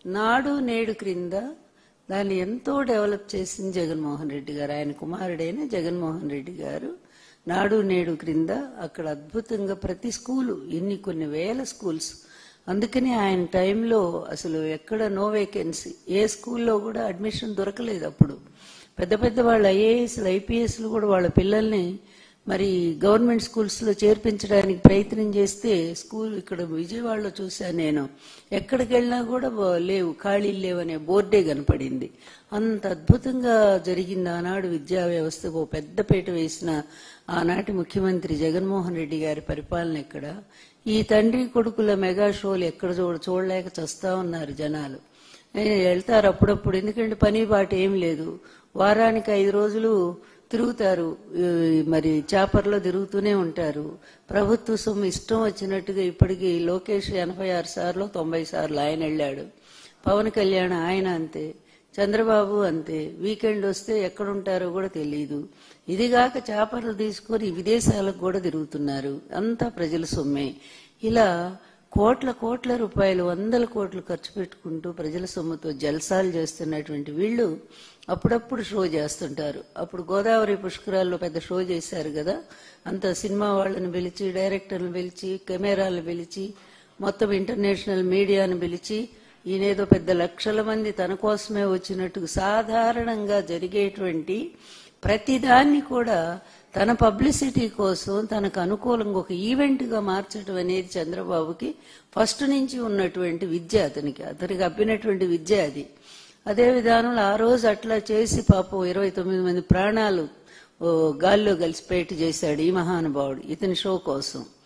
నాడు నేడు క్రింద దాన్ని ఎంతో డెవలప్ చేసింది జగన్మోహన్ రెడ్డి గారు. ఆయన కుమారుడైన జగన్మోహన్ రెడ్డి గారు నాడు నేడు క్రింద అక్కడ అద్భుతంగా ప్రతి స్కూలు కొన్ని వేల స్కూల్స్. అందుకని ఆయన టైంలో అసలు ఎక్కడ నో వేకెన్సీ, ఏ స్కూల్లో కూడా అడ్మిషన్ దొరకలేదు. అప్పుడు పెద్ద పెద్ద వాళ్ళు ఐఏఎస్లు ఐపీఎస్లు కూడా వాళ్ళ పిల్లల్ని మరి గవర్నమెంట్ స్కూల్స్లో చేర్పించడానికి ప్రయత్నం చేస్తే స్కూల్ ఇక్కడ విజయవాడలో చూశాను నేను, ఎక్కడికి వెళ్ళినా కూడా లేవు, ఖాళీలు లేవనే బోర్డే కనపడింది. అంత అద్భుతంగా జరిగింది ఆనాడు విద్యా వ్యవస్థకు పెద్దపీట వేసిన ఆనాటి ముఖ్యమంత్రి జగన్మోహన్ రెడ్డి గారి పరిపాలన. ఇక్కడ ఈ తండ్రి కొడుకుల మెగా షోలు ఎక్కడ చూడలేక చస్తా ఉన్నారు జనాలు. వెళ్తారు అప్పుడప్పుడు, ఎందుకంటే పని బాట ఏం లేదు, వారానికి 5 రోజులు తిరుగుతారు, మరి చాపర్లో తిరుగుతూనే ఉంటారు. ప్రభుత్వ సొమ్ము ఇష్టం వచ్చినట్టుగా ఇప్పటికీ లోకేష్ 86 సార్లు 90 సార్లు ఆయన వెళ్ళాడు. పవన్ కళ్యాణ్ ఆయన అంతే, చంద్రబాబు అంతే. వీకెండ్ వస్తే ఎక్కడుంటారో కూడా తెలియదు. ఇదిగాక చాపర్లు తీసుకొని విదేశాలకు కూడా తిరుగుతున్నారు. అంతా ప్రజల సొమ్మే. ఇలా కోట్ల రూపాయలు, 100 కోట్లు ఖర్చు పెట్టుకుంటూ ప్రజల సొమ్ముతో జల్సాలు చేస్తున్నటువంటి వీళ్ళు అప్పుడప్పుడు షో చేస్తుంటారు. అప్పుడు గోదావరి పుష్కరాల్లో పెద్ద షో చేశారు కదా, అంత సినిమా వాళ్ళని పిలిచి, డైరెక్టర్లను పిలిచి, కెమెరాలను పిలిచి, మొత్తం ఇంటర్నేషనల్ మీడియాను పిలిచి, ఈయనేదో పెద్ద లక్షల మంది తన కోసమే వచ్చినట్టు సాధారణంగా జరిగేటువంటి ప్రతిదాన్ని కూడా తన పబ్లిసిటీ కోసం తనకు అనుకూలంగా ఒక ఈవెంట్గా మార్చడం అనేది చంద్రబాబుకి ఫస్ట్ నుంచి ఉన్నటువంటి విద్య, అతనికి అబ్బినటువంటి విద్య అది. అదే విధానంలో ఆ రోజు అట్లా చేసి పాపం 29 మంది ప్రాణాలు గాల్లో కలిసిపోయేట్టు చేశాడు ఈ మహానుభావుడు ఇతని షో కోసం.